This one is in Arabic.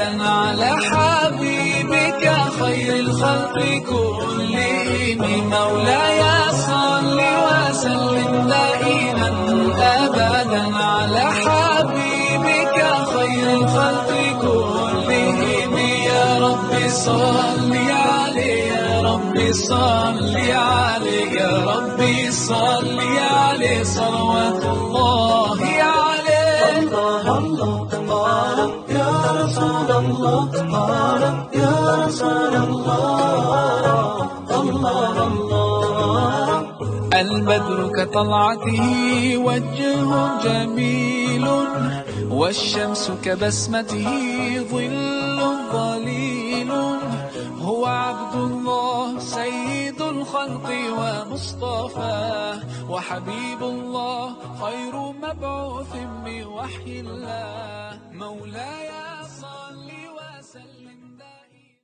أبدا على حبيبك خير الخلق كلهم. مولاي صل وسلم دائما أبدا على حبيبك خير الخلق كلهم. يا رب صل عليه، يا رب صل عليه، يا رب صل عليه صلوات الله عليه. الله الله يا رسول الله، يا رسول الله، الله الله. البدر كطلعته وجه جميل، والشمس كبسمته ظل ظليل. هو عبد الله سيد الخلق ومصطفى، وحبيب الله خير مبعوث من وحي الله. مولاي